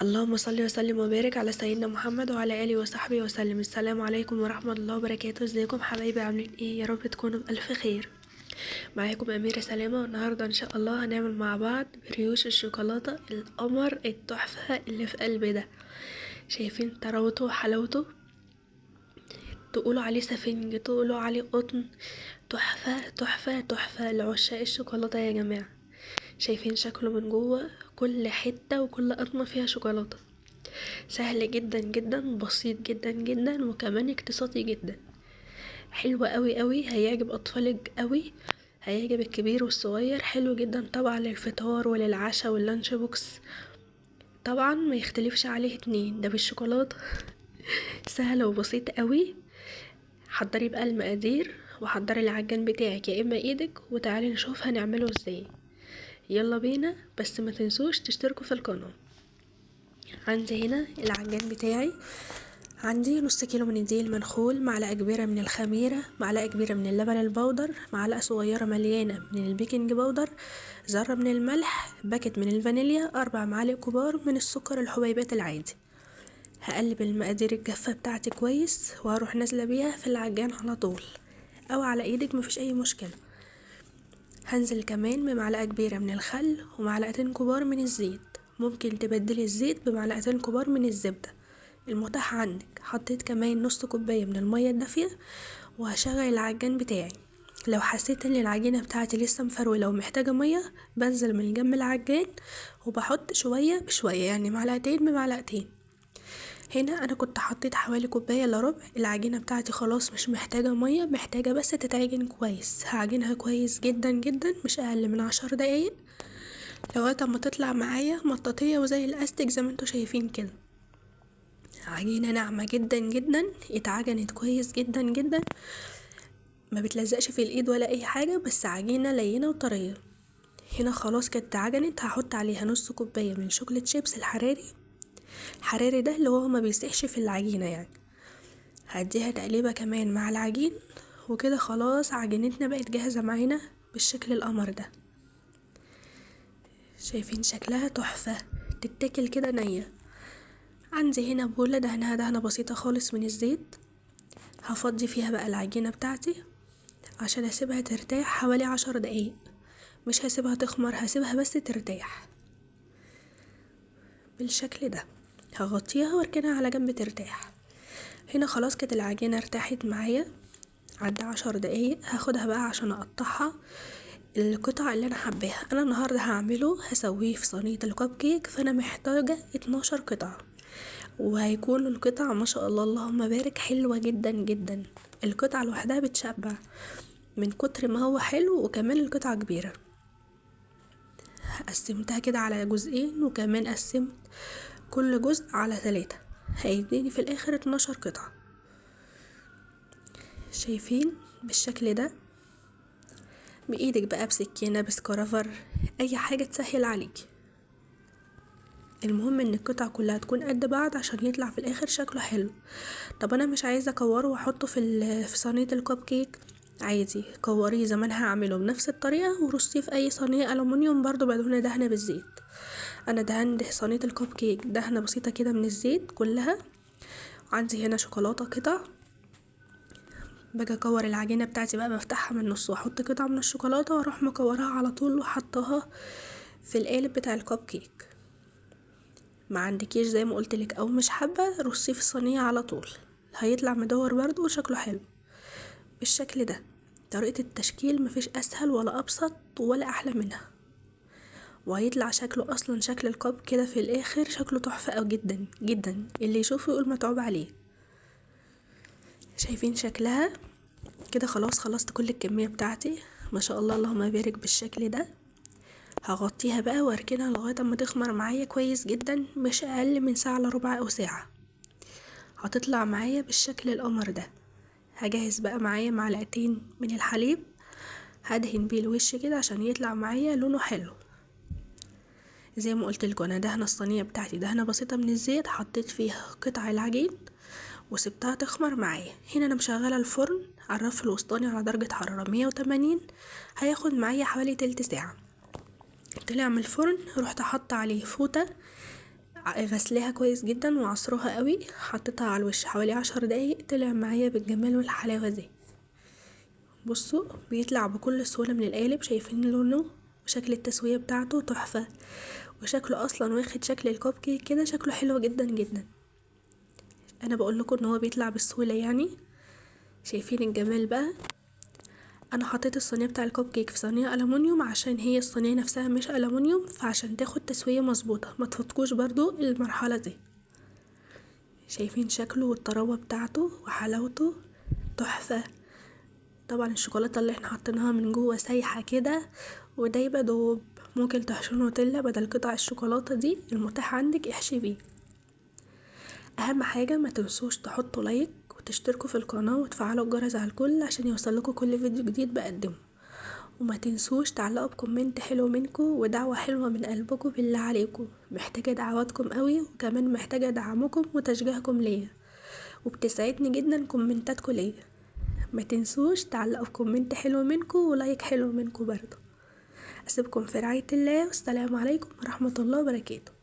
اللهم صل وسلم وبارك على سيدنا محمد وعلى اله وصحبه وسلم. السلام عليكم ورحمه الله وبركاته. ازيكم حبايبي؟ عاملين ايه؟ يا رب تكونوا بألف خير. معاكم أميرة سلامة، والنهارده ان شاء الله هنعمل مع بعض بريوش الشوكولاتة القمر التحفة اللي في قلبي ده. شايفين طراوته وحلاوته؟ تقولوا عليه سفنج، تقولوا عليه قطن. تحفة تحفة تحفة لعشاق الشوكولاتة يا جماعة. شايفين شكله من جوه؟ كل حتة وكل قطمة فيها شوكولاتة. سهل جدا جدا، بسيط جدا جدا، وكمان اقتصادي جدا. حلو قوي قوي، هيعجب اطفالك قوي، هيعجب الكبير والصغير. حلو جدا طبعا للفطار وللعشاء واللانش بوكس. طبعا ما يختلفش عليه اتنين، ده بالشوكولاتة. سهل وبسيط قوي. حضري بقى المقادير وحضري العجان بتاعك يا اما ايدك، وتعالي نشوف هنعمله ازاي. يلا بينا، بس ما تنسوش تشتركوا في القناة. عندي هنا العجان بتاعي. عندي نص كيلو من الدقيق المنخول، معلقة كبيرة من الخميرة، معلقة كبيرة من اللبن البودر، معلقة صغيرة مليانة من البيكنج باودر، ذرة من الملح، باكت من الفانيليا، 4 معالق كبار من السكر الحبيبات العادي. هقلب المقادير الجافة بتاعتي كويس، وهروح نازلة بيها في العجان على طول، او على ايدك مفيش اي مشكلة. هنزل كمان بمعلقة كبيرة من الخل ومعلقتين كبار من الزيت. ممكن تبدلي الزيت بمعلقتين كبار من الزبدة المتاح عندك. حطيت كمان نص كوباية من المية الدافية، وهشغل العجان بتاعي. لو حسيت ان العجينة بتاعتي لسه مفرولة ومحتاجة مية، بنزل من جنب العجان وبحط شوية بشوية، يعني معلقتين بمعلقتين. هنا انا كنت حطيت حوالي كوباية الا ربع. العجينة بتاعتي خلاص مش محتاجة مية، محتاجة بس تتعجن كويس. هعجنها كويس جدا جدا، مش اقل من 10 دقايق، لغاية ما تطلع معايا مطاطية وزي الاستيك زي ما انتوا شايفين كده. عجينة ناعمة جدا جدا، اتعجنت كويس جدا جدا، ما بتلزقش في الايد ولا اي حاجة، بس عجينة لينة وطرية. هنا خلاص كانت اتعجنت. هحط عليها نص كوباية من شوكولات شيبس الحراري. الحراري ده اللي هو ما بيسيحش في العجينة يعني. هديها تقليبة كمان مع العجين، وكده خلاص عجينتنا بقت جاهزة معانا بالشكل القمر ده. شايفين شكلها تحفة، تتاكل كده نية. عندي هنا بولة دهنها دهنة بسيطة خالص من الزيت. هفضي فيها بقى العجينة بتاعتي عشان اسيبها ترتاح حوالي 10 دقايق. مش هسيبها تخمر، هسيبها بس ترتاح بالشكل ده. هغطيها واركنها على جنب ترتاح. هنا خلاص كانت العجينة ارتاحت معايا. عدى 10 دقايق، هاخدها بقى عشان اقطعها القطع اللي انا حباها. انا النهارده هعمله هسويه في صينيه الكب كيك، فانا محتاجه 12 قطعه، وهيكون القطع ما شاء الله اللهم بارك حلوه جدا جدا. القطعه لوحدها بتشبع من كتر ما هو حلو، وكمان القطعه كبيره. قسمتها كده على جزئين، وكمان قسمت كل جزء على 3. هيديني في الاخر 12 قطعه. شايفين بالشكل ده؟ بايدك بقى، بسكينه، بسكرافر، اي حاجه تسهل عليكي. المهم ان القطع كلها تكون قد بعض عشان يطلع في الاخر شكله حلو. طب انا مش عايزه اكوره واحطه في صينيه الكب كيك. عادي كوريه زي ما انا هعمله بنفس الطريقه، ورصيه في اي صينيه الومنيوم برضو بدهن دهنه بالزيت. انا دهنت صينيه الكب كيك دهنه بسيطه كده من الزيت كلها. عندي هنا شوكولاته قطع. باجي اكور العجينه بتاعتي بقى، بفتحها من النص واحط قطعه من الشوكولاته، واروح مكورها على طول وحطها في القالب بتاع الكب كيك. ما عندكيش زي ما قلتلك او مش حابه، رصيه في الصينيه على طول، هيطلع مدور برضو وشكله حلو بالشكل ده. طريقه التشكيل مفيش اسهل ولا ابسط ولا احلى منها، وهيطلع شكله اصلا شكل الكب كده في الاخر شكله تحفه او جدا جدا، اللي يشوفه يقول متعوب عليه. شايفين شكلها كده؟ خلاص خلصت كل الكميه بتاعتي ما شاء الله اللهم بارك بالشكل ده. هغطيها بقى واركنها لغايه اما تخمر معايا كويس جدا، مش اقل من ساعه الا ربع او ساعه. هتطلع معايا بالشكل القمر ده. هجهز بقى معايا معلقتين من الحليب، هدهن بيه الوش كده عشان يطلع معايا لونه حلو. زي ما قلت لكم انا دهنه الصينيه بتاعتي دهنه بسيطه من الزيت، حطيت فيها قطع العجين وسبتها تخمر معايا. هنا انا مشغله الفرن على الرف الوسطاني على درجه حراره 180. هياخد معايا حوالي تلت ساعه. طلع من الفرن، رحت حاطه عليه فوطه غسلاها كويس جدا وعصرها قوي، حطيتها على الوش حوالي 10 دقايق، طلع معايا بالجمال والحلاوة دي. بصوا بيطلع بكل سهولة من القالب، شايفين لونه وشكل التسوية بتاعته تحفة، وشكله اصلا واخد شكل الكوب كيك كده، شكله حلو جدا جدا. انا بقول لكم ان هو بيطلع بالسهولة يعني. شايفين الجمال بقى. انا حطيت الصينيه بتاع الكوب كيك في صينيه الومنيوم عشان هي الصينيه نفسها مش الومنيوم، فعشان تاخد تسويه مظبوطه. ما تفوتكوش برضو المرحله دي. شايفين شكله والطراوه بتاعته وحلاوته تحفه. طبعا الشوكولاته اللي احنا حطيناها من جوه سايحه كده ودايبه دوب. ممكن تحشوا نوتيلا بدل قطع الشوكولاته دي، المتاح عندك احشي بيه. اهم حاجه ما تنسوش تحطوا لايك وتشتركوا في القناه وتفعلوا الجرس على الكل عشان يوصلكوا كل فيديو جديد بقدمه. وما تنسوش تعلقوا بكومنت حلو منكم ودعوة حلوة من قلبكم، بالله عليكم محتاجة دعواتكم قوي، وكمان محتاجة دعمكم وتشجيعكم ليا، وبتسعدني جدا كومنتاتكم ليا. ما تنسوش تعلقوا بكومنت حلو منكم ولايك حلو منكم برضه. اسيبكم في رعاية الله، والسلام عليكم ورحمة الله وبركاته.